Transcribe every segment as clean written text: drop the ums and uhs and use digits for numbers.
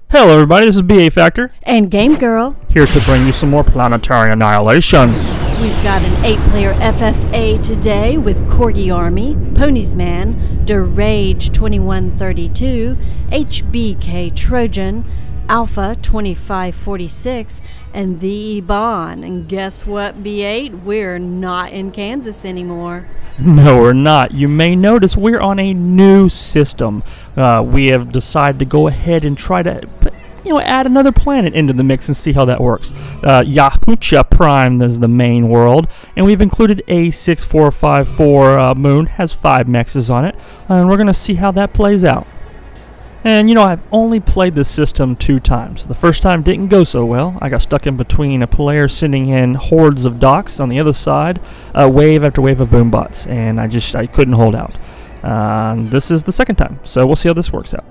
Hello everybody, this is BA Factor, And Game Girl. here to bring you some more Planetary Annihilation. We've got an 8-player FFA today with Corgi Army, Ponies Man, Derage 2132, HBK Trojan, Alpha 2546, and the Ebon. And guess what, B8? We're not in Kansas anymore. No, we're not. You may notice we're on a new system. We have decided to go ahead and try to add another planet into the mix and see how that works. Yahucha Prime is the main world, and we've included a 6454 moon, has 5 mexes on it, and we're going to see how that plays out. And I've only played this system 2 times. The first time didn't go so well. I got stuck in between a player sending in hordes of docks on the other side, wave after wave of boom bots, and I couldn't hold out. This is the second time, so we'll see how this works out.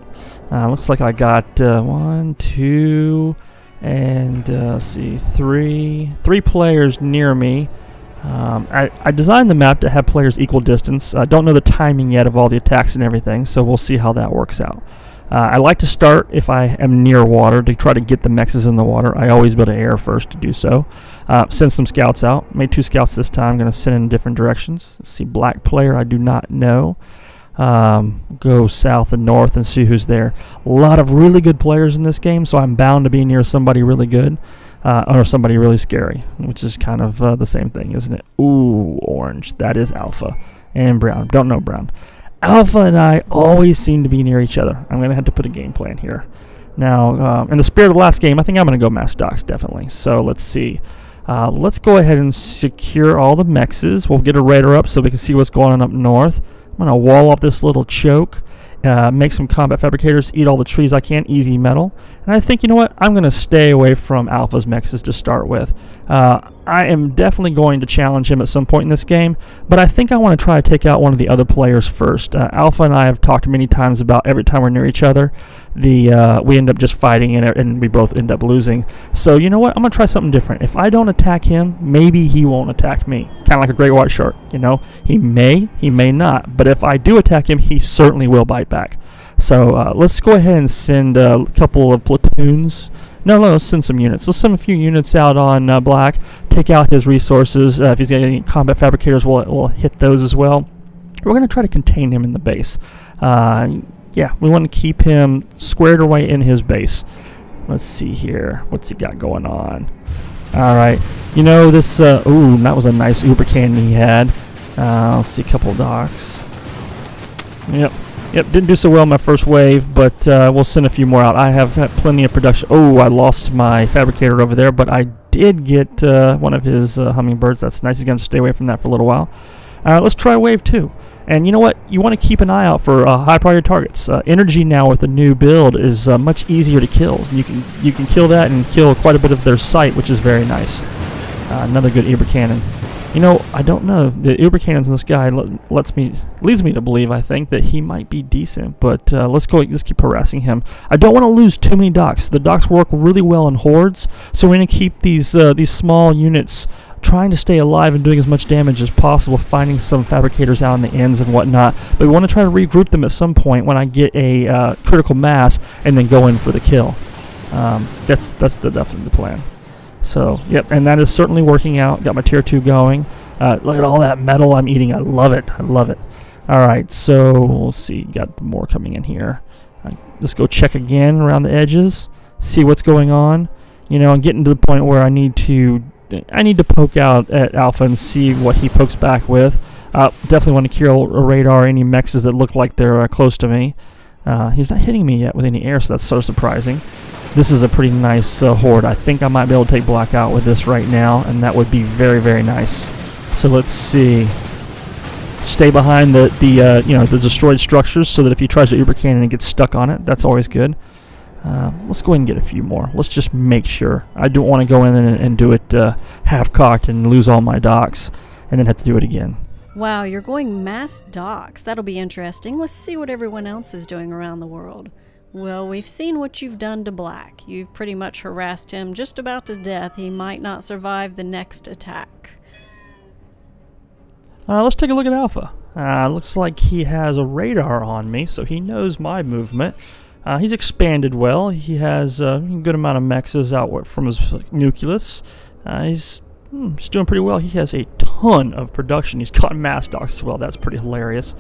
Looks like I got 1, 2, and three players near me. I designed the map to have players equal distance. I don't know the timing yet of all the attacks and everything, so we'll see how that works out. I like to start if I am near water to try to get the mexes in the water. I always build an air first to do so. Send some scouts out. Made 2 scouts this time. I'm going to send in different directions. Let's see, black player I do not know. Go south and north and see who's there. A lot of really good players in this game, so I'm bound to be near somebody really good or somebody really scary, which is kind of the same thing, isn't it? Ooh, orange. That is Alpha. And brown. Don't know brown. Alpha and I always seem to be near each other. I'm going to have to put a game plan here. Now, in the spirit of the last game, I think I'm going to go mass docks, definitely. So let's see. Let's go ahead and secure all the mexes. We'll get a radar up so we can see what's going on up north. I'm going to wall off this little choke, make some combat fabricators, eat all the trees I can, easy metal. And I think, you know what, I'm going to stay away from Alpha's mexes to start with. I am definitely going to challenge him at some point in this game, but I think I want to try to take out one of the other players first. Alpha and I have talked many times about every time we're near each other, we end up just fighting and we both end up losing. So you know what, I'm going to try something different. If I don't attack him, maybe he won't attack me. Kind of like a great white shark, He may not, but if I do attack him, he certainly will bite back. So let's go ahead and send a couple of platoons. No, let's send some units. Let's send a few units out on black, take out his resources. If he's got any combat fabricators, we'll hit those as well. We're going to try to contain him in the base. Yeah, we want to keep him squared away in his base. Let's see here. What's he got going on? All right. This... ooh, that was a nice uber cannon he had. Let's see, a couple docks. Yep, didn't do so well in my first wave, but we'll send a few more out. I have had plenty of production. Oh, I lost my fabricator over there, but I did get one of his hummingbirds. That's nice. He's going to stay away from that for a little while. Let's try wave 2. And you know what? You want to keep an eye out for high priority targets. Energy now with the new build is much easier to kill. You can kill that and kill quite a bit of their sight, which is very nice. Another good Uber cannon. I don't know. The Uber cannons in this guy leads me to believe, I think, that he might be decent. But let's keep harassing him. I don't want to lose too many docks. The docks work really well in hordes, so we're going to keep these small units trying to stay alive and doing as much damage as possible, finding some fabricators out on the ends and whatnot. But we want to try to regroup them at some point when I get a critical mass and then go in for the kill. That's definitely the plan. So, yep, and that is certainly working out. Got my tier 2 going. Look at all that metal I'm eating. I love it. I love it. All right, so we'll see. Got more coming in here. Let's go check again around the edges, see what's going on. I'm getting to the point where I need to poke out at Alpha and see what he pokes back with. Definitely want to kill a radar, any mexes that look like they're close to me. He's not hitting me yet with any air, so that's sort of surprising. This is a pretty nice horde. I think I might be able to take black out with this right now, and that would be very, very nice. So let's see. Stay behind the destroyed structures so that if he tries to uber cannon and gets stuck on it, that's always good. Let's go ahead and get a few more. Let's just make sure. I don't want to go in and do it half-cocked and lose all my docks and then have to do it again. Wow, you're going mass docks. That'll be interesting. Let's see what everyone else is doing around the world. Well, we've seen what you've done to Black. You've pretty much harassed him just about to death. He might not survive the next attack. Let's take a look at Alpha. Looks like he has a radar on me, so he knows my movement. He's expanded well. He has a good amount of mexes out from his nucleus. He's doing pretty well. He has a ton of production. He's got mass docks as well. That's pretty hilarious.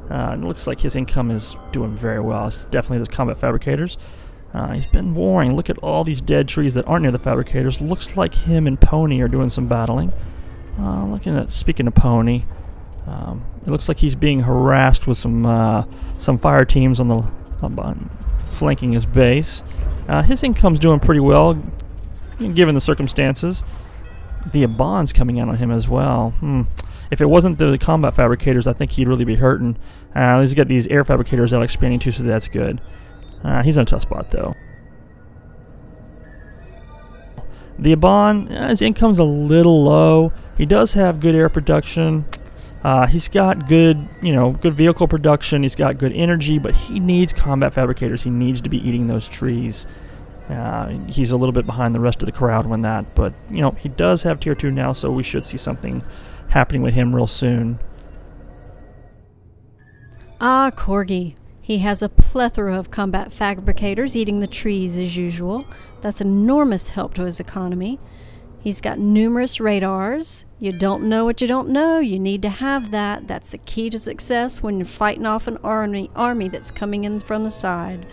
It looks like his income is doing very well. It's definitely those combat fabricators. He's been warring. Look at all these dead trees that aren't near the fabricators. Looks like him and Pony are doing some battling. Speaking of Pony, it looks like he's being harassed with some fire teams on the flanking his base. His income's doing pretty well, given the circumstances. The Abahn's coming out on him as well. If it wasn't the combat fabricators, I think he'd really be hurting. He's got these air fabricators out expanding too, so that's good. He's in a tough spot though. The Abahn, his income's a little low. He does have good air production. He's got good, good vehicle production. He's got good energy, but he needs combat fabricators. He needs to be eating those trees. He's a little bit behind the rest of the crowd on that, but he does have tier 2 now, so we should see something happening with him real soon. Corgi. He has a plethora of combat fabricators eating the trees as usual. That's enormous help to his economy. He's got numerous radars. You don't know what you don't know. You need to have that. That's the key to success when you're fighting off an army that's coming in from the side.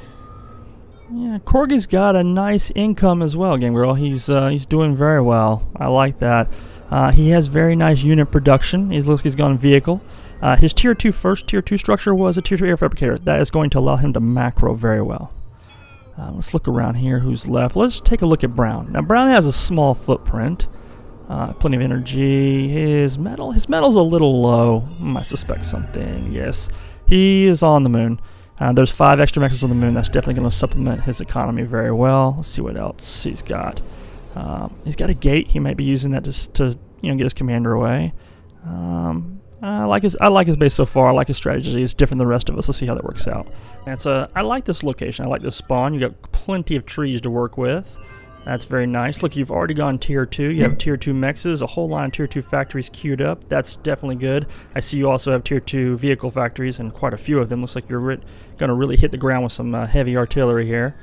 Yeah, Corgi's got a nice income as well, Game Girl. He's doing very well. I like that. He has very nice unit production. He looks like he's gone vehicle. His tier 2 structure was a tier 2 air fabricator. That is going to allow him to macro very well. Let's look around here who's left. Let's take a look at Brown. Now Brown has a small footprint. Plenty of energy. His metal's a little low. I suspect something. Yes. He is on the moon. There's 5 extra mechs on the moon. That's definitely going to supplement his economy very well. Let's see what else he's got. He's got a gate. He might be using that to get his commander away. I like his base so far. I like his strategy. It's different than the rest of us. Let's see how that works out. And so I like this location. I like this spawn. You got plenty of trees to work with. That's very nice. Look, you've already gone tier 2. You have tier 2 mexes, a whole line of tier 2 factories queued up. That's definitely good. I see you also have tier 2 vehicle factories, and quite a few of them. Looks like you're going to really hit the ground with some heavy artillery here.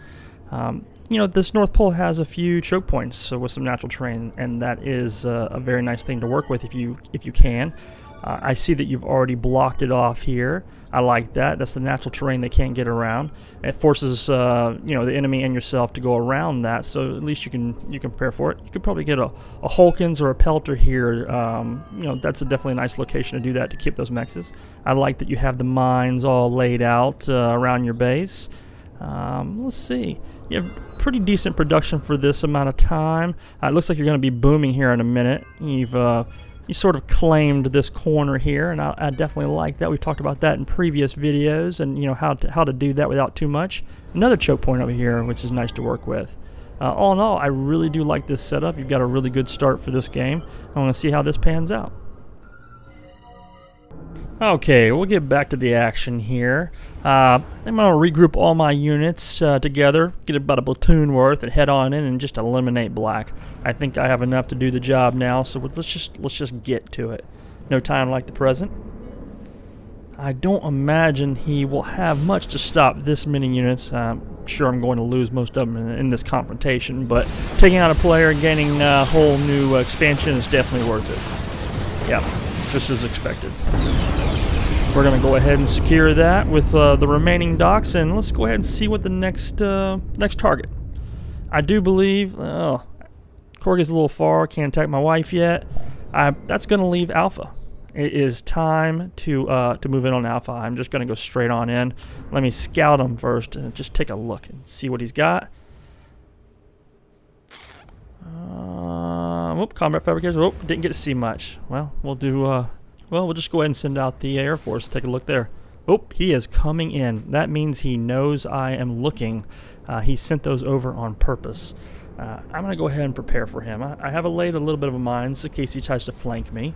This North Pole has a few choke points with some natural terrain, and that is a very nice thing to work with if you can. I see that you've already blocked it off here. I like that. That's the natural terrain they can't get around. It forces the enemy and yourself to go around that, so at least you can prepare for it. You could probably get a Hulkins or a Pelter here. That's definitely a nice location to do that, to keep those mexes. I like that you have the mines all laid out around your base. Let's see. You have pretty decent production for this amount of time. It looks like you're going to be booming here in a minute. You sort of claimed this corner here, and I definitely like that. We've talked about that in previous videos, and how to do that without too much. Another choke point over here, which is nice to work with. All in all, I really do like this setup. You've got a really good start for this game. I want to see how this pans out. Okay, we'll get back to the action here. I'm going to regroup all my units together, get about a platoon worth, and head on in and just eliminate black. I think I have enough to do the job now, so let's just get to it. No time like the present. I don't imagine he will have much to stop this many units. I'm sure I'm going to lose most of them in this confrontation, but taking out a player and gaining a whole new expansion is definitely worth it. Yeah, just as expected. We're going to go ahead and secure that with the remaining docks, and let's go ahead and see what the next target. I do believe Corgi's a little far, can't attack my wife yet. That's going to leave Alpha. It is time to move in on Alpha. I'm just going to go straight on in. Let me scout him first and just take a look and see what he's got. Combat fabricators. Didn't get to see much. Well, we'll do. We'll just go ahead and send out the Air Force. Take a look there. He is coming in. That means he knows I am looking. He sent those over on purpose. I'm going to go ahead and prepare for him. I have laid a little bit of a mines in case he tries to flank me.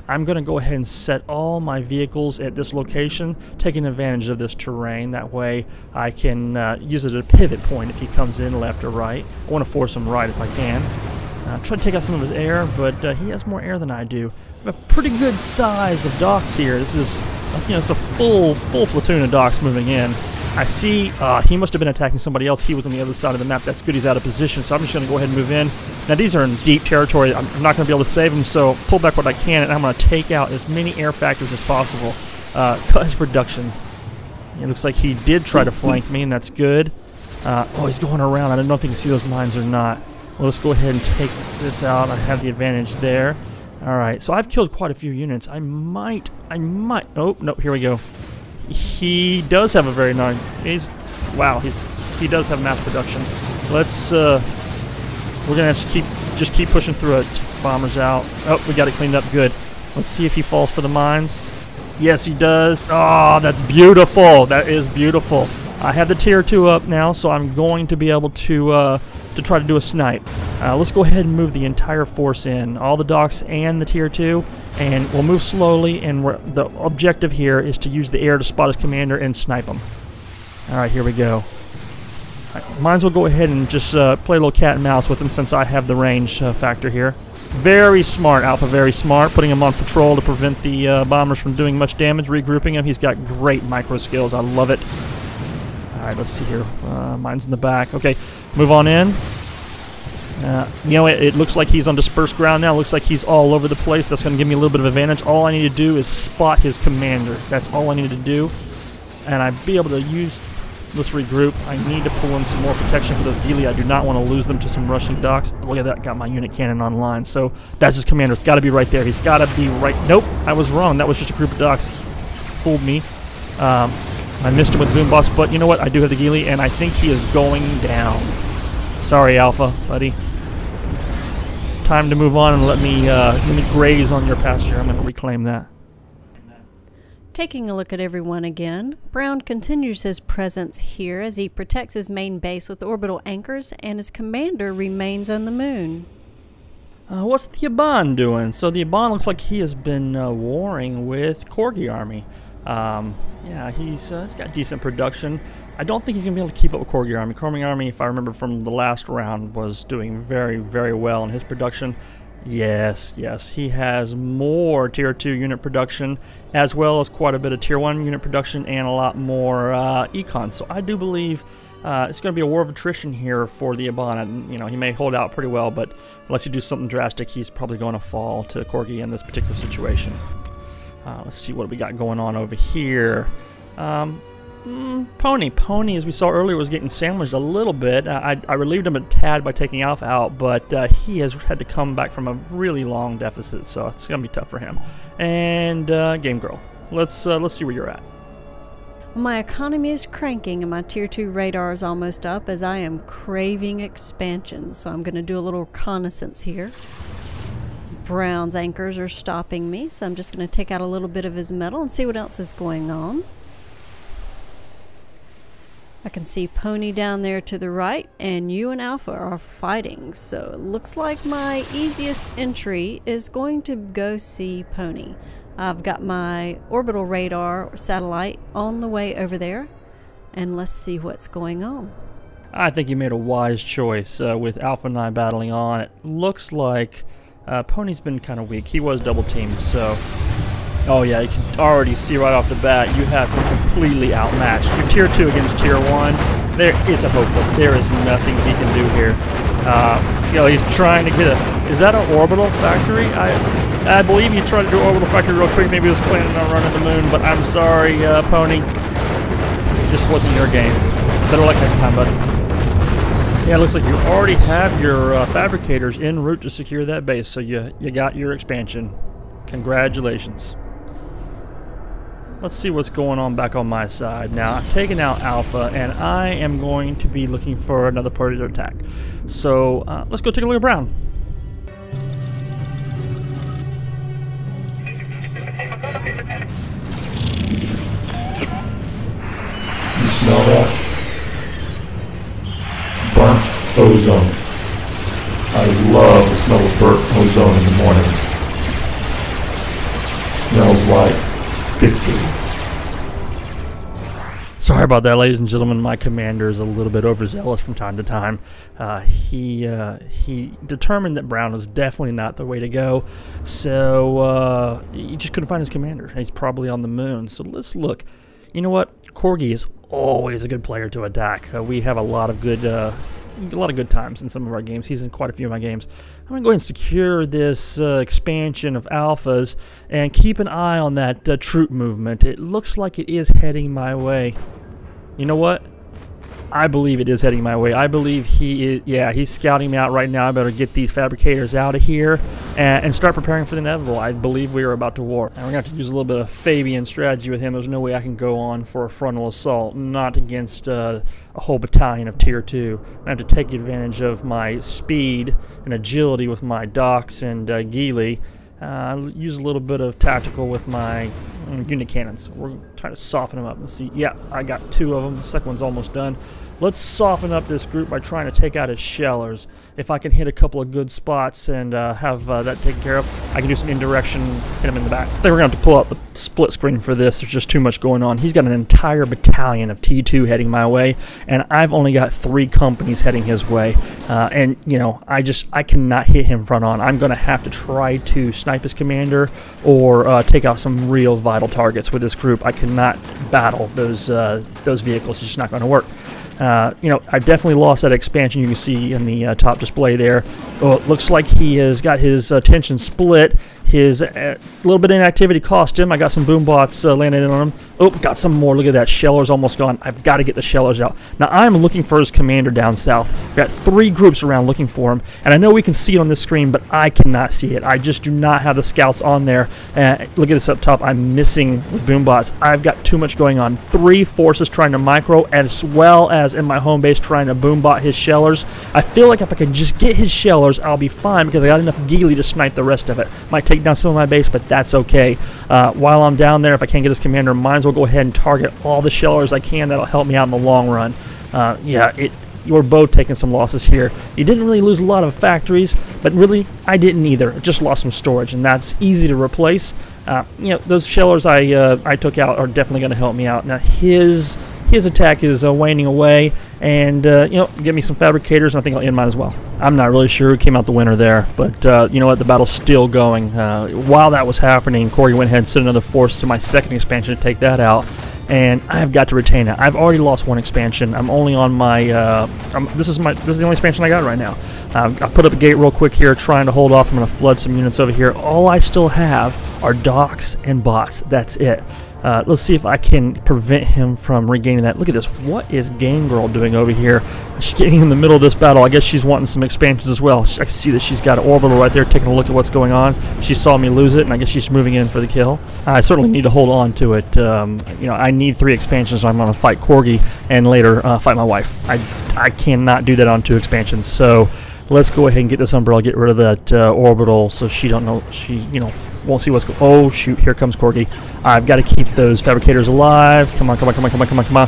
I'm going to go ahead and set all my vehicles at this location, taking advantage of this terrain. That way I can use it as a pivot point if he comes in left or right. I want to force him right if I can. Try to take out some of his air, but he has more air than I do. I have a pretty good size of docks here. This is, it's a full platoon of docks moving in. I see he must have been attacking somebody else. He was on the other side of the map. That's good. He's out of position, so I'm just going to go ahead and move in. Now, these are in deep territory. I'm not going to be able to save them, so pull back what I can, and I'm going to take out as many air factors as possible. Cut his production. It looks like he did try to flank me, and that's good. Oh, he's going around. I don't know if he can see those mines or not. Well, let's go ahead and take this out. I have the advantage there. All right, so I've killed quite a few units. I might. Oh, no, here we go. He does have a very nice. He does have mass production. Let's. We're gonna have to just keep pushing through it. Bombers out. Oh, we got it cleaned up good. Let's see if he falls for the mines. Yes, he does. Oh, that's beautiful. That is beautiful. I have the tier 2 up now, so I'm going to be able to try to do a snipe. Let's go ahead and move the entire force in, all the docks and the tier 2, and we'll move slowly, and the objective here is to use the air to spot his commander and snipe him. Alright, here we go. Might as well go ahead and just play a little cat and mouse with him since I have the range factor here. Very smart, Alpha, very smart, putting him on patrol to prevent the bombers from doing much damage, regrouping him. He's got great micro skills, I love it. Alright, let's see here. Mine's in the back. Okay, move on in. You know, it looks like he's on dispersed ground now. It looks like he's all over the place. That's going to give me a little bit of advantage. All I need to do is spot his commander. That's all I need to do. And I'd be able to use... Let's regroup. I need to pull in some more protection for those Gili. I do not want to lose them to some Russian docks. Look at that. Got my unit cannon online. So that's his commander. It's got to be right there. He's got to be right... Nope, I was wrong. That was just a group of docks. Fooled me. I missed him with Boom Boss, but you know what? I do have the Gili, and I think he is going down. Sorry, Alpha, buddy. Time to move on and let me graze on your pasture. I'm going to reclaim that. Taking a look at everyone again, Brown continues his presence here as he protects his main base with orbital anchors, and his commander remains on the moon. What's the Yaban doing? So the Yaban looks like he has been warring with Corgi Army. Yeah, he's got decent production. I don't think he's going to be able to keep up with Corgi Army. Corgi Army, if I remember from the last round, was doing very, very well in his production. Yes, he has more Tier 2 unit production, as well as quite a bit of Tier 1 unit production and a lot more econ. So I do believe it's going to be a war of attrition here for the Yaban. You know, he may hold out pretty well, but unless you do something drastic, he's probably going to fall to Corgi in this particular situation. Let's see what we got going on over here. Pony, as we saw earlier, was getting sandwiched a little bit. I relieved him a tad by taking Alpha out, but he has had to come back from a really long deficit, so it's going to be tough for him. And Game Girl, let's see where you're at. My economy is cranking and my Tier 2 radar is almost up as I am craving expansion, so I'm going to do a little reconnaissance here. Brown's anchors are stopping me, so I'm just going to take out a little bit of his metal and see what else is going on. I can see Pony down there to the right, and you and Alpha are fighting, so it looks like my easiest entry is going to go see Pony. I've got my orbital radar satellite on the way over there, and let's see what's going on. I think you made a wise choice with Alpha and I battling on. It looks like Pony's been kind of weak. He was double teamed, so... Oh yeah, you can already see right off the bat you have him completely outmatched. Your Tier 2 against Tier 1, it's a hopeless. There is nothing he can do here. You know, he's trying to get a... Is that an orbital factory? I believe he tried to do orbital factory real quick. Maybe he was planning on running the moon, but I'm sorry, Pony. It just wasn't your game. Better luck next time, buddy. Yeah, it looks like you already have your fabricators en route to secure that base, so you got your expansion. Congratulations. Let's see what's going on back on my side. Now, I've taken out Alpha, and I am going to be looking for another party to attack. So, let's go take a look at Brown. You smell that? Burnt ozone. I love the smell of burnt ozone in the morning. Smells like victory. Sorry about that, ladies and gentlemen. My commander is a little bit overzealous from time to time. He determined that Brown is definitely not the way to go, so he just couldn't find his commander. He's probably on the moon. So let's look. You know what? Corgi is always a good player to attack. We have a lot of good times in some of our games. He's in quite a few of my games. I'm going to go ahead and secure this expansion of alphas and keep an eye on that troop movement. It looks like it is heading my way. You know what? I believe it is heading my way. I believe he is, yeah, he's scouting me out right now. I better get these fabricators out of here and start preparing for the inevitable. I believe we are about to war. And we're going to have to use a little bit of Fabian strategy with him. There's no way I can go on for a frontal assault, not against a whole battalion of tier 2. I have to take advantage of my speed and agility with my docks and Geely. Use a little bit of tactical with my unit cannons. We're trying to soften them up and see. Yeah, I got 2 of them. The second one's almost done. Let's soften up this group by trying to take out his shellers. If I can hit a couple of good spots and have that taken care of, I can do some indirection, hit him in the back. I think we're going to have to pull out the split screen for this. There's just too much going on. He's got an entire battalion of T2 heading my way, and I've only got 3 companies heading his way. And, you know, I cannot hit him front on. I'm going to have to try to snipe his commander or take out some real vital targets with this group. I cannot battle those vehicles. It's just not going to work. You know, I've definitely lost that expansion you can see in the top display there. Oh, it looks like he has got his attention split. His little bit of inactivity cost him. I got some boom bots landed in on him. Oh, got some more. Look at that. Shellers almost gone. I've got to get the shellers out. Now, I'm looking for his commander down south. We've got 3 groups around looking for him. And I know we can see it on this screen, but I cannot see it. I just do not have the scouts on there. Look at this up top. I'm missing with boom bots. I've got too much going on. 3 forces trying to micro, as well as in my home base trying to boom bot his shellers. I feel like if I can just get his shellers, I'll be fine because I got enough Geely to snipe the rest of it. Might take down some of my base, but that's okay. While I'm down there, if I can't get his commander, might as well go ahead and target all the shellers I can. That'll help me out in the long run. Yeah, we're both taking some losses here. You didn't really lose a lot of factories, but really, I didn't either. I just lost some storage, and that's easy to replace. You know, those shellers I took out are definitely going to help me out. Now, his attack is waning away, and you know, get me some fabricators, and I think I'll end mine as well. I'm not really sure who came out the winner there, but you know what, the battle's still going. While that was happening, Corey went ahead and sent another force to my second expansion to take that out, and I've got to retain it. I've already lost 1 expansion. I'm only on my this is the only expansion I got right now. I put up a gate real quick here, trying to hold off. I'm going to flood some units over here. All I still have are docks and bots. That's it. Let's see if I can prevent him from regaining that. Look at this. What is Game Girl doing over here? She's getting in the middle of this battle. I guess she's wanting some expansions as well. I can see that she's got an orbital right there taking a look at what's going on. She saw me lose it, and I guess she's moving in for the kill. I certainly need to hold on to it. You know, I need 3 expansions, so I'm going to fight Corgi and later fight my wife. I cannot do that on 2 expansions, so let's go ahead and get this umbrella, get rid of that orbital so she don't know, you know, won't see what's going on. Oh, shoot, here comes Corgi. I've got to keep those fabricators alive. Come on, come on, come on, come on, come on, come on.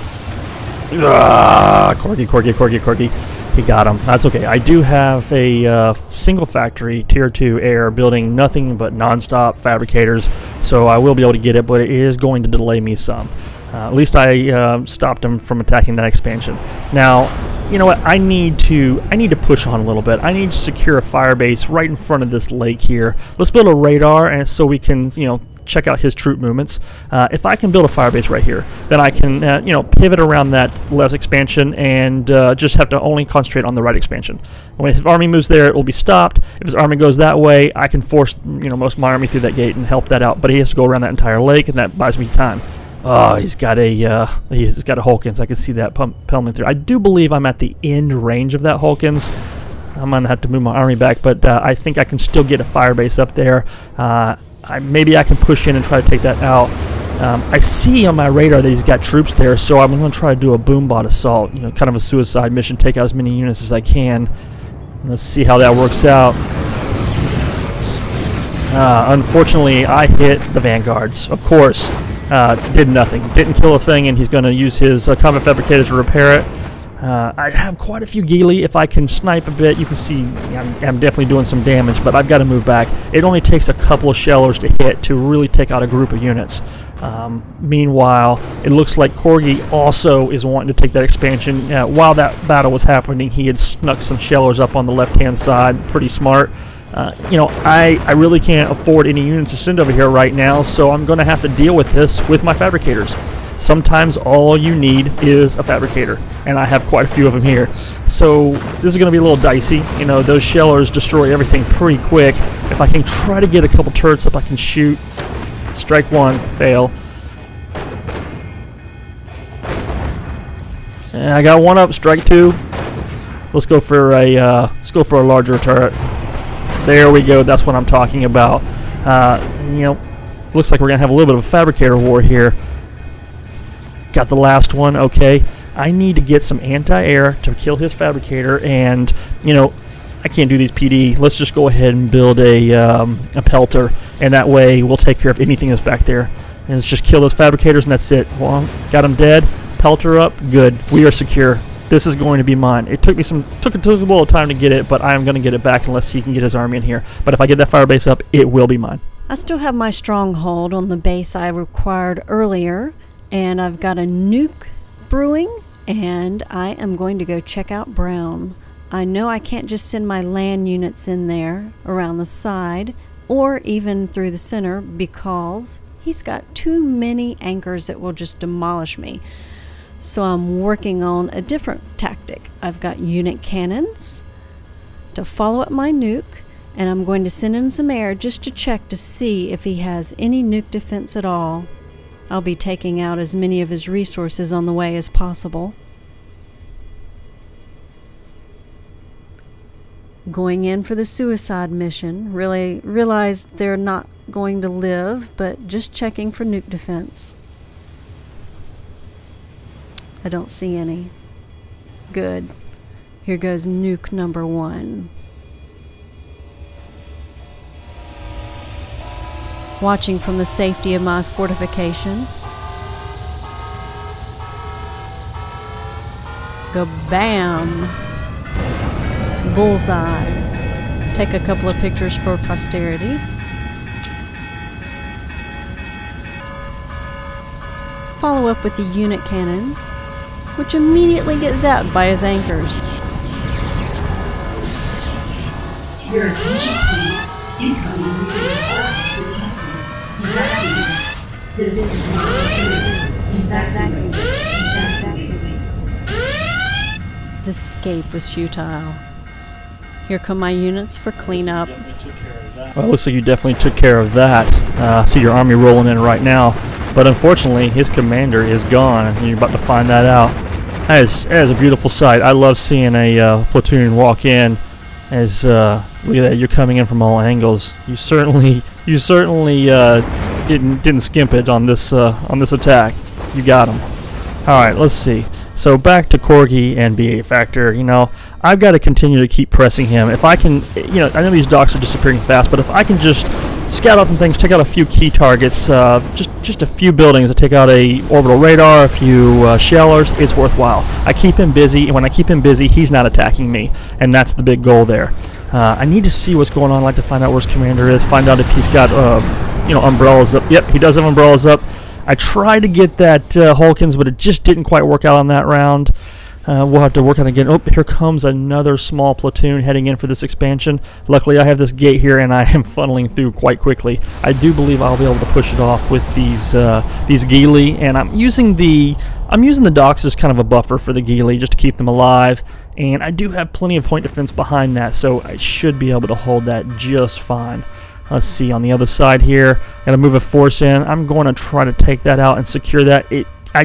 Corgi. He got him. That's okay. I do have a single factory, tier 2 air, building nothing but non-stop fabricators, so I will be able to get it, but it is going to delay me some. At least I stopped him from attacking that expansion. Now, you know what? I need to push on a little bit. I need to secure a Firebase right in front of this lake here. Let's build a radar, and so we can, you know, check out his troop movements. If I can build a Firebase right here, then I can, you know, pivot around that left expansion and just have to only concentrate on the right expansion. When his army moves there, it will be stopped. If his army goes that way, I can force, you know, most of my army through that gate and help that out. But he has to go around that entire lake, and that buys me time. Oh, he's got a Hulkins. I can see that pelting through. I do believe I'm at the end range of that Hulkins. I'm gonna have to move my army back, but I think I can still get a Firebase up there. Maybe I can push in and try to take that out. I see on my radar that he's got troops there, so I'm going to try to do a boom bot assault. You know, kind of a suicide mission. Take out as many units as I can. Let's see how that works out. Unfortunately, I hit the vanguards. Of course, did nothing. Didn't kill a thing, and he's going to use his combat fabricators to repair it. I have quite a few Geely. If I can snipe a bit, you can see I'm definitely doing some damage, but I've got to move back. It only takes a couple of shellers to hit to really take out a group of units. Meanwhile, it looks like Corgi also is wanting to take that expansion. While that battle was happening, he had snuck some shellers up on the left-hand side. Pretty smart. You know, I really can't afford any units to send over here right now, so I'm going to have to deal with this with my fabricators. Sometimes all you need is a fabricator, and I have quite a few of them here. So this is going to be a little dicey. You know, those shellers destroy everything pretty quick. If I can try to get a couple turrets up, I can shoot. Strike one, fail. And I got one up, strike two. Let's go for a larger turret. There we go. That's what I'm talking about. You know, looks like we're gonna have a little bit of a fabricator war here. Got the last one. Okay, I need to get some anti-air to kill his fabricator, and you know, I can't do these PD. Let's just go ahead and build a pelter, and that way we'll take care of anything that's back there. And let's just kill those fabricators, and that's it. Well, got them dead. Pelter up. Good. We are secure. This is going to be mine. It took me took a little time to get it, but I am going to get it back unless he can get his army in here. But if I get that Firebase up, it will be mine. I still have my stronghold on the base I required earlier, and I've got a nuke brewing, and I am going to go check out Brown. I know I can't just send my land units in there around the side or even through the center because he's got too many anchors that will just demolish me. So I'm working on a different tactic. I've got unit cannons to follow up my nuke, and I'm going to send in some air just to check to see if he has any nuke defense at all. I'll be taking out as many of his resources on the way as possible. Going in for the suicide mission. Really realized they're not going to live, but just checking for nuke defense. I don't see any. Good. Here goes nuke number 1. Watching from the safety of my fortification. Go bam! Bullseye. Take a couple of pictures for posterity. Follow up with the unit cannon, which immediately gets zapped by his anchors. Your attention please. Incoming nuclear detected. Evacuating. This is not true. Evacuating. His escape was futile. Here come my units for cleanup. Well, it looks like you definitely took care of that. I see your army rolling in right now. But unfortunately, his commander is gone, and you're about to find that out. That is a beautiful sight. I love seeing a platoon walk in. As look at that, you're coming in from all angles. You certainly didn't skimp it on this attack. You got him. All right, let's see. So back to Corgi and B8 Factor. You know, I've got to continue to keep pressing him. If I can, you know, I know these docks are disappearing fast, but if I can just scout out some things, take out a few key targets, just a few buildings to take out a orbital radar, a few shellers, it's worthwhile. I keep him busy, and when I keep him busy, he's not attacking me, and that's the big goal there. I need to see what's going on. I'd like to find out where his commander is, find out if he's got, you know, umbrellas up. Yep, he does have umbrellas up. I tried to get that Hulkins, but it just didn't quite work out on that round. We'll have to work on it again. Oh, here comes another small platoon heading in for this expansion. Luckily, I have this gate here, and I am funneling through quite quickly. I do believe I'll be able to push it off with these Geely, and I'm using the docks as kind of a buffer for the Geely just to keep them alive. And I do have plenty of point defense behind that, so I should be able to hold that just fine. Let's see, on the other side here, gotta move a force in. I'm going to try to take that out and secure that. I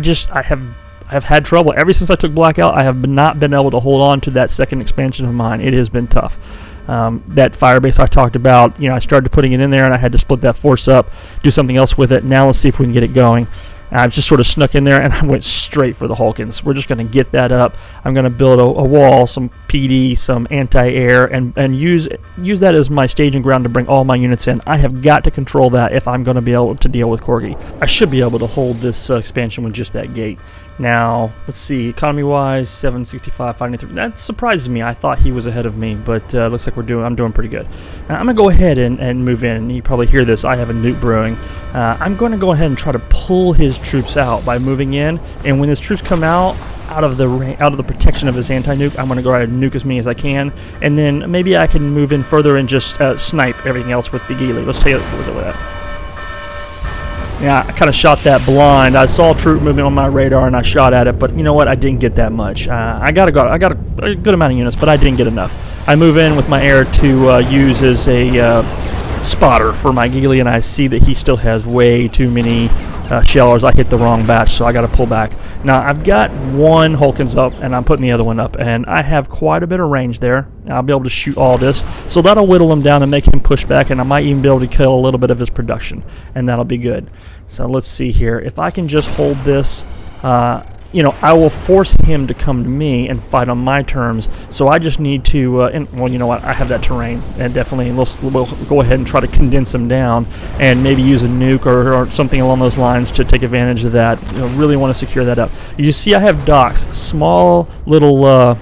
have had trouble. Ever since I took Blackout, I have not been able to hold on to that second expansion of mine. It has been tough. That Firebase I talked about, you know, I started putting it in there and I had to split that force up, do something else with it. Now let's see if we can get it going. I've just sort of snuck in there and I went straight for the Hulkins. We're just going to get that up. I'm going to build a wall, some PD, some anti-air, and use that as my staging ground to bring all my units in. I have got to control that if I'm going to be able to deal with Corgi. I should be able to hold this expansion with just that gate. Now, let's see, economy-wise, 765, 593. That surprises me. I thought he was ahead of me, but looks like I'm doing pretty good. Now, I'm going to go ahead and move in. You probably hear this. I have a nuke brewing. I'm going to go ahead and try to pull his troops out by moving in, and when his troops come out of the protection of his anti-nuke, I'm going to go ahead and nuke as many as I can, and then maybe I can move in further and just snipe everything else with the Geely. Let's take a look at that. Yeah, I kind of shot that blind. I saw troop movement on my radar and I shot at it, but you know what? I didn't get that much. I got a good amount of units, but I didn't get enough. I move in with my air to use as a spotter for my ghillie, and I see that he still has way too many shellers. I hit the wrong batch, so I got to pull back. Now I've got one Hulkins up and I'm putting the other one up, and I have quite a bit of range there. I'll be able to shoot all this, so that'll whittle him down and make him push back, and I might even be able to kill a little bit of his production, and that'll be good. So let's see here. If I can just hold this, you know, I will force him to come to me and fight on my terms. So I just need to, well, you know what? I have that terrain, and definitely we'll go ahead and try to condense him down, and maybe use a nuke or something along those lines to take advantage of that. You know, really want to secure that up. You see, I have docks, small little,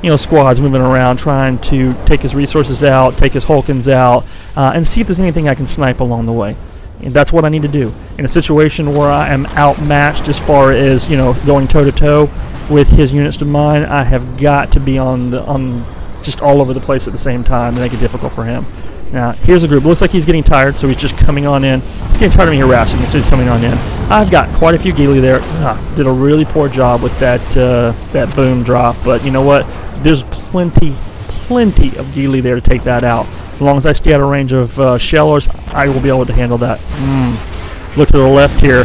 you know, squads moving around, trying to take his resources out, take his Hulkins out, and see if there's anything I can snipe along the way. And that's what I need to do in a situation where I am outmatched as far as, you know, going toe-to-toe with his units to mine. I have got to be on just all over the place at the same time to make it difficult for him. Now, here's a group. Looks like he's getting tired, so he's just coming on in. He's getting tired of me harassing me, so he's coming on in. I've got quite a few ghillie there. Did a really poor job with that that boom drop, but you know what? There's plenty of ghillie there to take that out. As long as I stay out of range of shellers, I will be able to handle that. Look to the left here.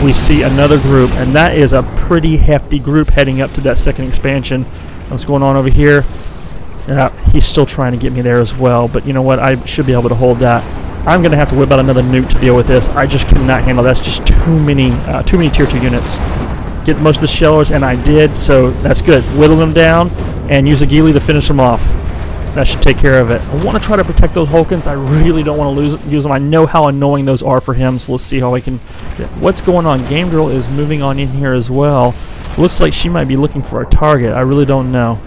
We see another group, and that is a pretty hefty group heading up to that second expansion. What's going on over here? He's still trying to get me there as well, but you know what? I should be able to hold that. I'm going to have to whip out another nuke to deal with this. I just cannot handle that. That's just too many tier 2 units. Get most of the shellers, and I did, so that's good. Whittle them down and use a ghillie to finish them off. That should take care of it. I want to try to protect those Hulkins. I really don't want to use them. I know how annoying those are for him, so let's see how I can... What's going on? Game Girl is moving on in here as well. Looks like she might be looking for a target. I really don't know.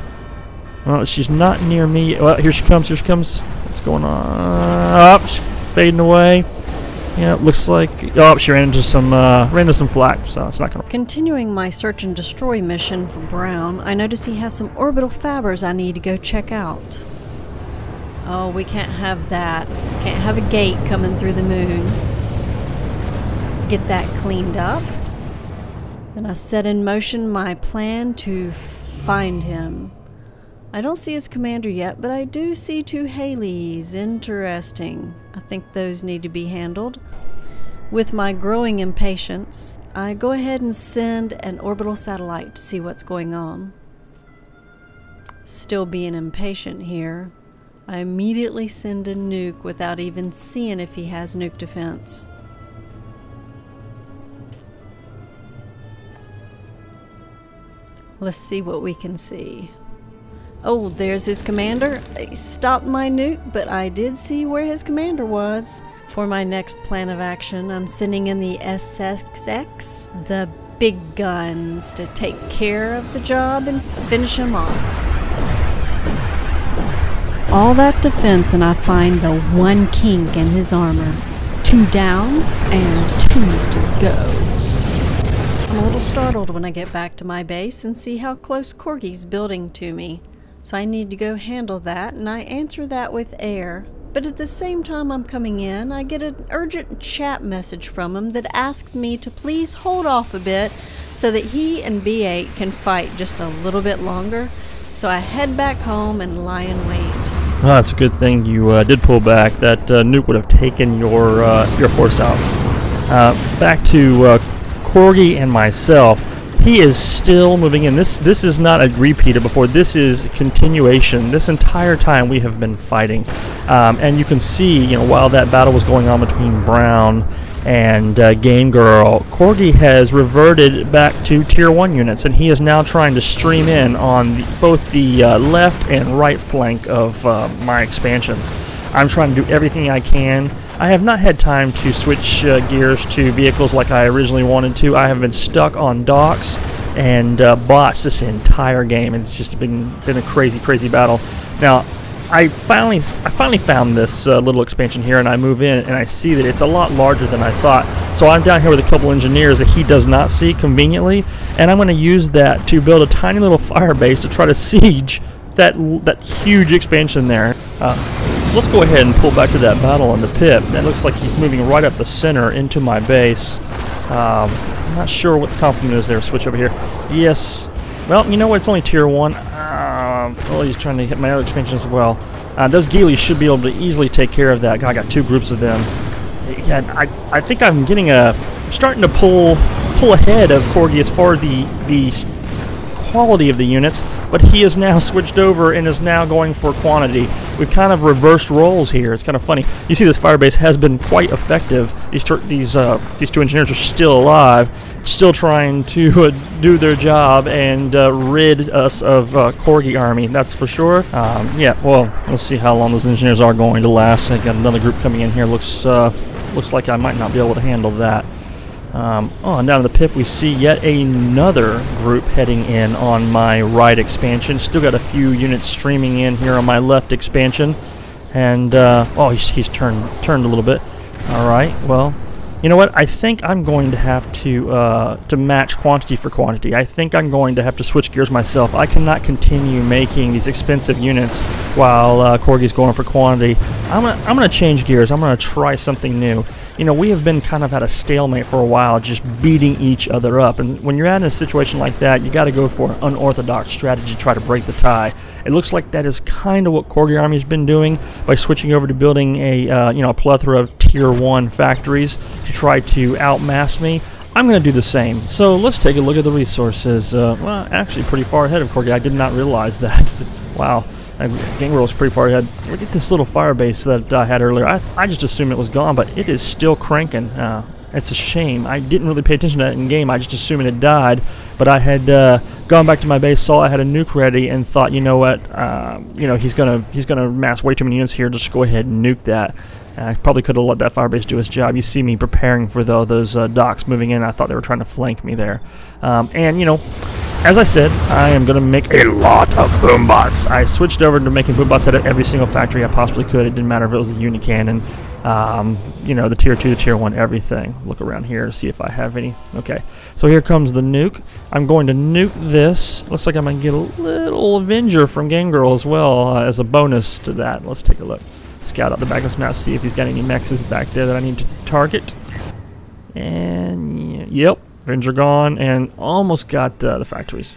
Well, she's not near me. Well, here she comes. Here she comes. What's going on? Oh, she's fading away. Yeah, it looks like... Oh, she ran into some flak, so it's not going to... Continuing my search and destroy mission for Brown, I notice he has some orbital fabbers I need to go check out. Oh, we can't have that. Can't have a gate coming through the moon. Get that cleaned up. Then I set in motion my plan to find him. I don't see his commander yet, but I do see 2 Haleys. Interesting. I think those need to be handled. With my growing impatience, I go ahead and send an orbital satellite to see what's going on. Still being impatient here, I immediately send a nuke without even seeing if he has nuke defense. Let's see what we can see. Oh, there's his commander. He stopped my nuke, but I did see where his commander was. For my next plan of action, I'm sending in the SXX, the big guns, to take care of the job and finish him off. All that defense, and I find the one kink in his armor. 2 down and 2 to go. I'm a little startled when I get back to my base and see how close Corgi's building to me. So I need to go handle that, and I answer that with air. But at the same time I'm coming in, I get an urgent chat message from him that asks me to please hold off a bit so that he and B8 can fight just a little bit longer. So I head back home and lie in wait. Well, that's a good thing you did pull back. That nuke would have taken your force out. Back to Corgi and myself. He is still moving in. This is not a repeat of before. This is continuation. This entire time we have been fighting, and you can see, you know, while that battle was going on between Brown and Game Girl, Corgi has reverted back to tier 1 units, and he is now trying to stream in on both the left and right flank of my expansions. I'm trying to do everything I can. I have not had time to switch gears to vehicles like I originally wanted to. I have been stuck on docks and bots this entire game, and it's just been a crazy battle. Now, I finally found this little expansion here, and I move in, and I see that it's a lot larger than I thought. So I'm down here with a couple engineers that he does not see conveniently, and I'm going to use that to build a tiny little fire base to try to siege that huge expansion there. let's go ahead and pull back to that battle on the pip. That looks like he's moving right up the center into my base. I'm not sure what the compliment is there. Switch over here. Yes. Well, you know what? It's only tier 1. Well, he's trying to hit my other expansion as well. Those Geelys should be able to easily take care of that. God, I got 2 groups of them. Yeah, I think I'm getting I'm starting to pull ahead of Corgi as far as the quality of the units, but he is now switched over and is now going for quantity. We've kind of reversed roles here. It's kind of funny. You see, this Firebase has been quite effective. These 2 engineers are still alive, still trying to do their job and rid us of Corgi army. That's for sure. Yeah. Well, let's see how long those engineers are going to last. I got another group coming in here. Looks like I might not be able to handle that. Oh, and down in the pip we see yet another group heading in on my right expansion. Still got a few units streaming in here on my left expansion. And, oh, he's turned a little bit. Alright, well, you know what? I think I'm going to have to match quantity for quantity. I think I'm going to have to switch gears myself. I cannot continue making these expensive units while Corgi's going for quantity. I'm gonna change gears. I'm gonna try something new. You know, we have been kind of at a stalemate for a while, just beating each other up. And when you're in a situation like that, you got to go for an unorthodox strategy to try to break the tie. It looks like that is kind of what Corgi Army has been doing by switching over to building a a plethora of tier 1 factories to try to outmass me. I'm going to do the same. So let's take a look at the resources. Well, actually pretty far ahead of Corgi. I did not realize that. Wow. Gangrel was pretty far ahead. Look at this little Firebase that I had earlier. I just assumed it was gone, but it is still cranking. It's a shame. I didn't really pay attention to that in game. I just assumed it had died. But I had gone back to my base, saw I had a nuke ready, and thought, you know what? He's gonna mass way too many units here. Just go ahead and nuke that. I probably could have let that Firebase do its job. You see me preparing for those docks moving in. I thought they were trying to flank me there. And, you know, as I said, I am going to make a lot of boombots. I switched over to making boombots at every single factory I possibly could. It didn't matter if it was the Unicannon, the tier 2, the tier 1, everything. Look around here to see if I have any. Okay, so here comes the nuke. I'm going to nuke this. Looks like I'm going to get a little Avenger from Gangrel as well as a bonus to that. Let's take a look. Scout out the back of this map, see if he's got any mexes back there that I need to target. And yep, Avenger gone, and almost got the factories.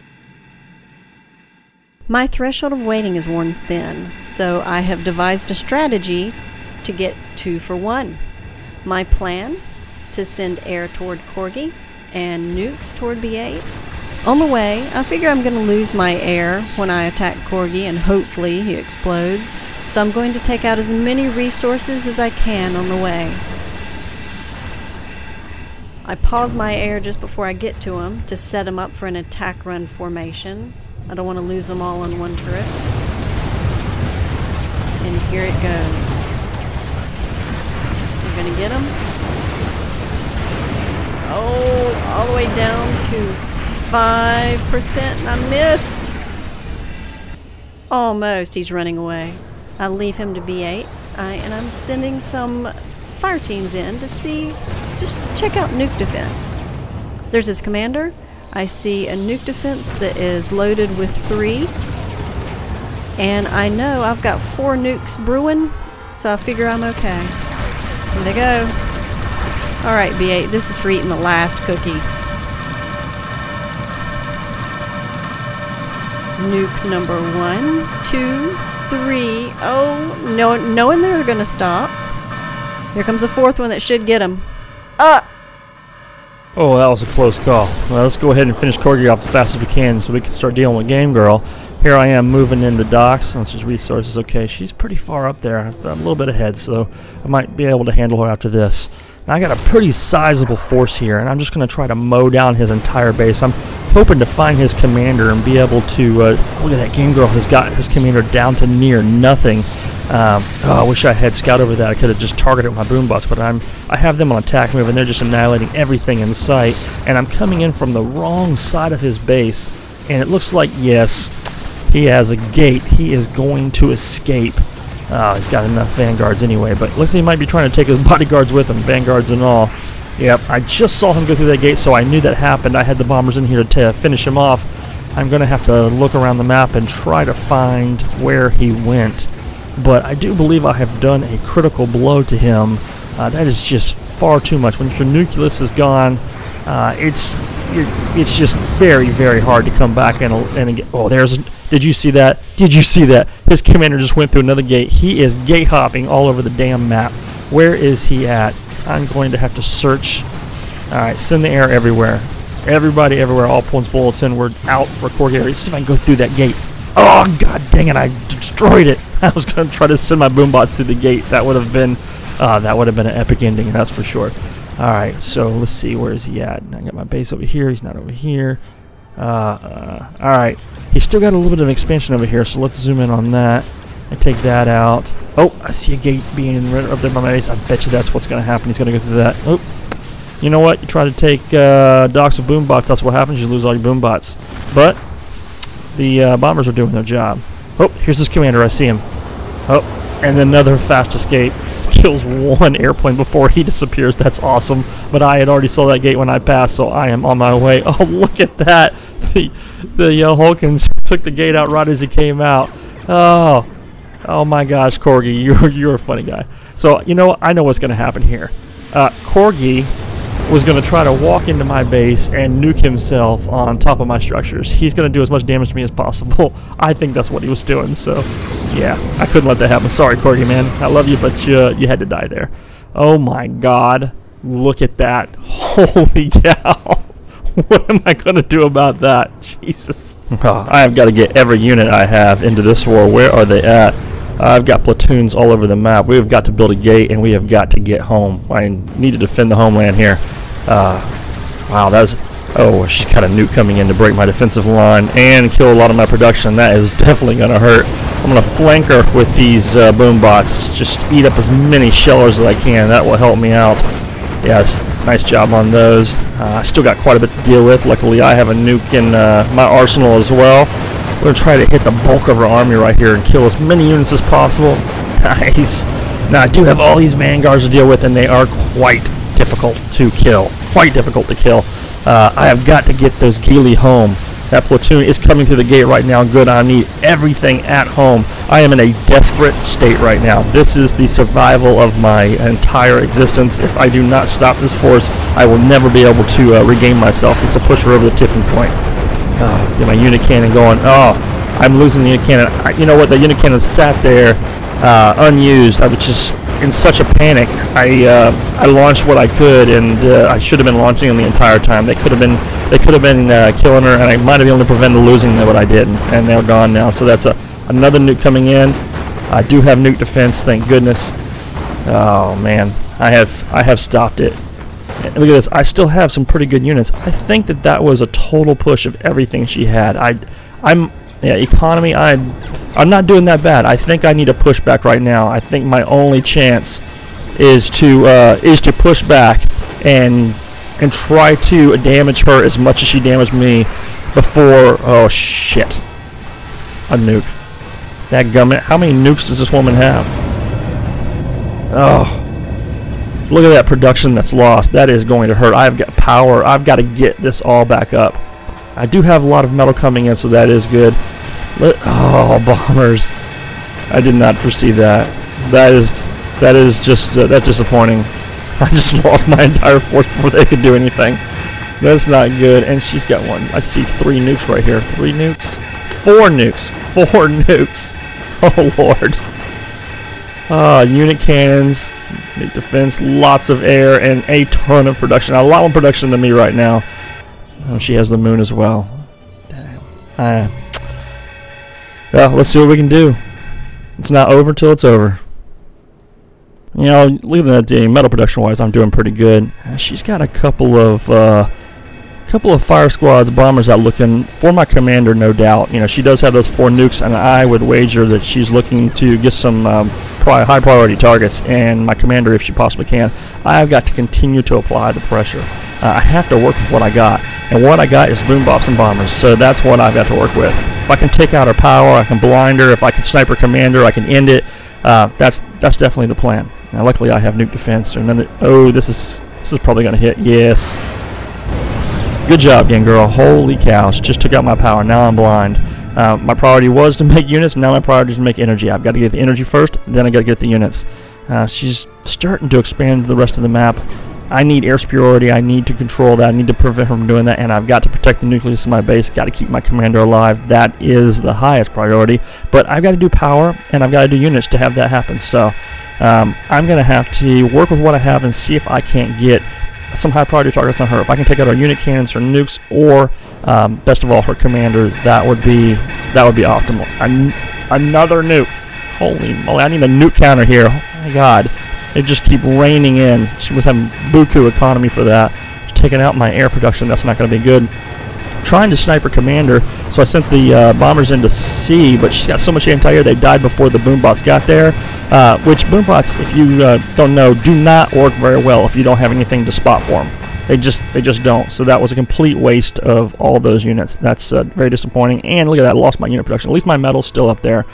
My threshold of waiting is worn thin, so I have devised a strategy to get 2 for 1. My plan: to send air toward Corgi and nukes toward B8. On the way, I figure I'm going to lose my air when I attack Corgi, and hopefully he explodes. So I'm going to take out as many resources as I can on the way. I pause my air just before I get to him to set him up for an attack run formation. I don't want to lose them all on one turret. And here it goes. We're going to get him. Oh, all the way down to 5%, and I missed. Almost. He's running away. I leave him to B8, and I'm sending some fire teams in to just check out nuke defense. There's his commander. I see a nuke defense that is loaded with 3, and I know I've got 4 nukes brewing, so I figure I'm okay. Here they go. Alright, B8, this is for eating the last cookie. Nuke number 1, 2, 3. Oh, no, knowing they're gonna stop. Here comes a 4th one that should get him. Oh, that was a close call. Well, let's go ahead and finish Corgi off as fast as we can so we can start dealing with Game Girl. Here I am moving in the docks. Let's just resources. Okay, she's pretty far up there. I'm a little bit ahead, so I might be able to handle her after this. Now, I got a pretty sizable force here, and I'm just going to try to mow down his entire base. I'm hoping to find his commander and be able to look at that. Game Girl has got his commander down to near nothing. I wish I had scout over that. I could have just targeted my boombots, but I have them on attack move, and they're just annihilating everything in sight. And I'm coming in from the wrong side of his base, and it looks like, yes, he has a gate. He is going to escape. He's got enough vanguards anyway, but looks like he might be trying to take his bodyguards with him, vanguards and all. Yep, I just saw him go through that gate, so I knew that happened. I had the bombers in here to finish him off. I'm going to have to look around the map and try to find where he went. but I do believe I have done a critical blow to him. That is just far too much. When your nucleus is gone, it's just very, very hard to come back and get. Oh, did you see that? Did you see that? His commander just went through another gate. He is gate hopping all over the damn map. Where is he at? I'm going to have to search. All right, send the air everywhere. Everybody everywhere, all points bulletin. We're out for Corgi area. Let's see if I can go through that gate. Oh, god dang it, I destroyed it. I was going to try to send my boombots through the gate. That would have been an epic ending, that's for sure. Alright, so let's see, where is he at? I got my base over here, he's not over here. Alright, he's still got a little bit of expansion over here, so let's zoom in on that and take that out. Oh, I see a gate being right up there by my base. I bet you that's what's going to happen. He's going to go through that. Oh, you know what? You try to take docks with boombots, that's what happens. You lose all your boombots. But the bombers are doing their job. Oh, here's this commander. I see him. Oh, and another fast escape. Kills one airplane before he disappears. That's awesome. But I had already saw that gate when I passed, so I am on my way. Oh, look at that. The Hulkins took the gate out right as he came out. Oh my gosh, Corgi, you're a funny guy. So, you know what? I know what's going to happen here. Corgi was going to try to walk into my base and nuke himself on top of my structures. He's going to do as much damage to me as possible. I think that's what he was doing, so yeah, I couldn't let that happen. Sorry, Corgi, man. I love you, but you had to die there. Oh my god. Look at that. Holy cow. What am I going to do about that? Jesus. I have got to get every unit I have into this war. Where are they at? I've got platoons all over the map. We have got to build a gate, and we have got to get home. I need to defend the homeland here. Wow, that's... Oh, she's got a nuke coming in to break my defensive line and kill a lot of my production. That is definitely going to hurt. I'm going to flank her with these boom bots. Just eat up as many shellers as I can. That will help me out. Yes, nice job on those. I still got quite a bit to deal with. Luckily, I have a nuke in my arsenal as well. We're going to try to hit the bulk of our army right here and kill as many units as possible. Nice. Now, I do have all these vanguards to deal with, and they are quite difficult to kill. Quite difficult to kill. I have got to get those Geely home. That platoon is coming through the gate right now. Good, I need everything at home. I am in a desperate state right now. This is the survival of my entire existence. If I do not stop this force, I will never be able to regain myself. This will push her over the tipping point. Let's get my unit cannon going. Oh, I'm losing the unit cannon. You know what? The unit cannon sat there unused. I was just in such a panic. I launched what I could, and I should have been launching them the entire time. They could have been killing her, and I might have been able to prevent losing them, but I didn't. And they're gone now. So that's another nuke coming in. I do have nuke defense, thank goodness. Oh man, I have stopped it. And look at this. I still have some pretty good units. I think that was a total push of everything she had. Economy. I'm not doing that bad. I think I need a push back right now. I think my only chance is to push back and try to damage her as much as she damaged me before. Oh shit! A nuke. That gummit. How many nukes does this woman have? Oh. Look at that production that's lost. That is going to hurt. I've got power. I've got to get this all back up. I do have a lot of metal coming in, so that is good. Oh, bombers. I did not foresee that. That is just that's disappointing. I just lost my entire force before they could do anything. That's not good. And she's got one. I see 3 nukes right here. 3 nukes? 4 nukes. 4 nukes. Oh, Lord. Unit cannons, nuke defense, lots of air, and a ton of production. A lot more production than me right now. Oh, she has the moon as well. Damn. Yeah, let's see what we can do. It's not over till it's over. You know, looking at the metal production-wise, I'm doing pretty good. She's got a couple of fire squads, bombers out looking for my commander, no doubt. You know, she does have those 4 nukes, and I would wager that she's looking to get some high priority targets, and my commander, if she possibly can. I've got to continue to apply the pressure. I have to work with what I got, and what I got is boom bops and bombers, so that's what I've got to work with. If I can take out her power, I can blind her. If I can snipe her commander, I can end it. That's definitely the plan. Now, luckily, I have nuke defense. Oh, this is probably going to hit. Yes. Good job, gang girl. Holy cow. She just took out my power. Now I'm blind. My priority was to make units. Now my priority is to make energy. I've got to get the energy first, then I got to get the units. She's starting to expand the rest of the map. I need air superiority. I need to control that. I need to prevent her from doing that, and I've got to protect the nucleus of my base. Got to keep my commander alive. That is the highest priority. But I've got to do power, and I've got to do units to have that happen. So I'm going to have to work with what I have and see if I can't get some high priority targets on her. If I can take out her unit cannons, her nukes, or best of all, her commander, that would be optimal. Another nuke. Holy moly! I need a nuke counter here. Oh my God! They just keep raining in. She was having buku economy for that. She's taking out my air production. That's not going to be good. Trying to snipe her commander, so I sent the bombers into C, but she's got so much anti-air they died before the boombots got there, which boombots, if you don't know, do not work very well if you don't have anything to spot for them. They just don't. So that was a complete waste of all those units. That's very disappointing. And look at that, I lost my unit production. At least my metal's still up there.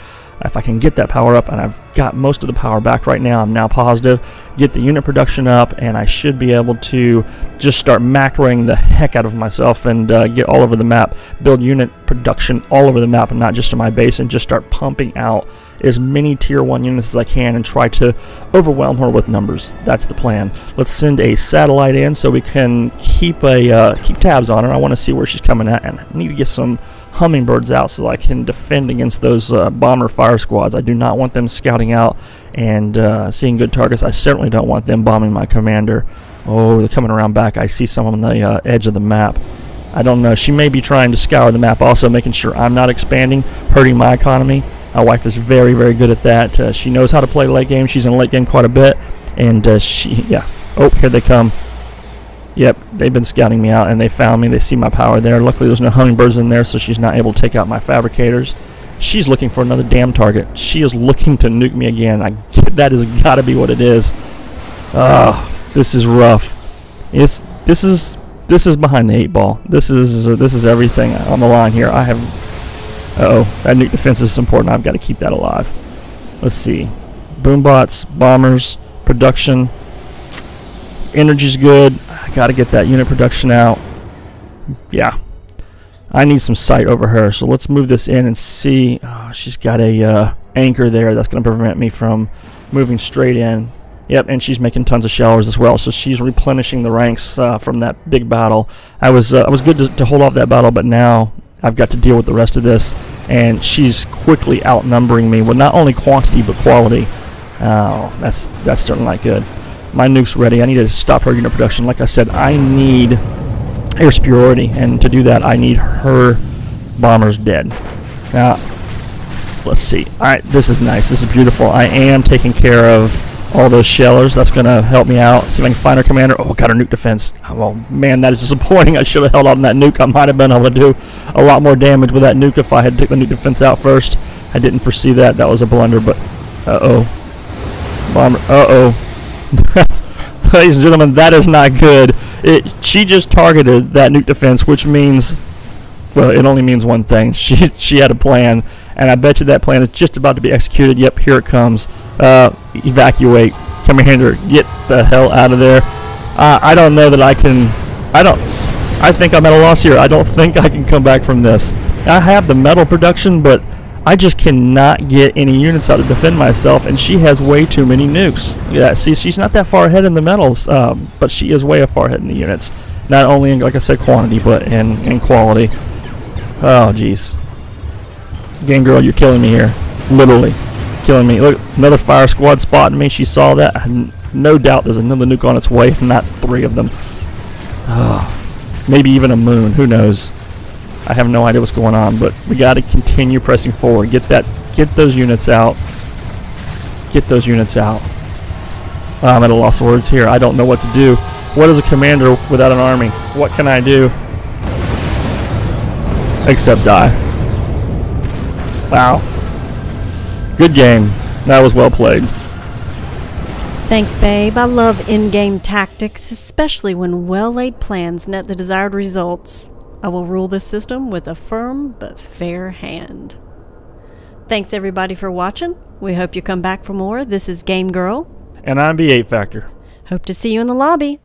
If I can get that power up, and I've got most of the power back right now, I'm now positive, get the unit production up, and I should be able to just start macroing the heck out of myself and get all over the map, build unit production all over the map and not just in my base, and just start pumping out as many tier 1 units as I can and try to overwhelm her with numbers. That's the plan. Let's send a satellite in so we can keep tabs on her. I want to see where she's coming at, and I need to get some hummingbirds out so I can defend against those bomber fire squads. I do not want them scouting out and seeing good targets. I certainly don't want them bombing my commander. Oh, they're coming around back. I see some on the edge of the map. I don't know. She may be trying to scour the map, also making sure I'm not expanding, hurting my economy. My wife is very, very good at that. She knows how to play late game. She's in late game quite a bit, and yeah. Oh, here they come. Yep, they've been scouting me out, and they found me. They see my power there. Luckily, there's no hummingbirds in there, so she's not able to take out my fabricators. She's looking for another damn target. She is looking to nuke me again. That has got to be what it is. This is rough. This is behind the 8 ball. This is everything on the line here. I have. Uh-oh, that nuke defense is important. I've got to keep that alive. Let's see. Boombots, bombers, production. Energy's good. I got to get that unit production out. Yeah. I need some sight over her, so let's move this in and see. Oh, she's got a anchor there that's going to prevent me from moving straight in. Yep, and she's making tons of showers as well, so she's replenishing the ranks from that big battle. I was good to hold off that battle, but now I've got to deal with the rest of this, and she's quickly outnumbering me with not only quantity but quality. Oh, that's certainly not good. My nuke's ready. I need to stop her unit production. Like I said, I need air superiority, and to do that, I need her bombers dead. Now, let's see. All right, this is nice. This is beautiful. I am taking care of all those shellers. That's going to help me out. See if I can find her commander. Oh, got her nuke defense. Oh, man, that is disappointing. I should have held on that nuke. I might have been able to do a lot more damage with that nuke if I had taken the nuke defense out first. I didn't foresee that. That was a blunder, but uh-oh. Bomber. Uh-oh. Ladies and gentlemen, that is not good. She just targeted that nuke defense, which means, well, it only means one thing. She had a plan, and I bet you that plan is just about to be executed. Yep, here it comes. Evacuate. Commander, get the hell out of there. I don't know that I can. I think I'm at a loss here. I don't think I can come back from this. I have the metal production, but I just cannot get any units out to defend myself, and she has way too many nukes. Yeah, see, she's not that far ahead in the metals, but she is way far ahead in the units. Not only in, like I said, quantity, but in quality. Oh, jeez. Game girl, you're killing me here. Literally. Killing me. Look, another fire squad spotting me. She saw that. No doubt there's another nuke on its way, if not 3 of them. Oh, maybe even a moon. Who knows? I have no idea what's going on, but we got to continue pressing forward. Get those units out. Get those units out. I'm at a loss of words here. I don't know what to do. What is a commander without an army? What can I do? Except die. Wow. Good game. That was well played. Thanks, babe. I love in-game tactics, especially when well-laid plans net the desired results. I will rule this system with a firm but fair hand. Thanks everybody for watching. We hope you come back for more. This is Game Girl. And I'm B8 Factor. Hope to see you in the lobby.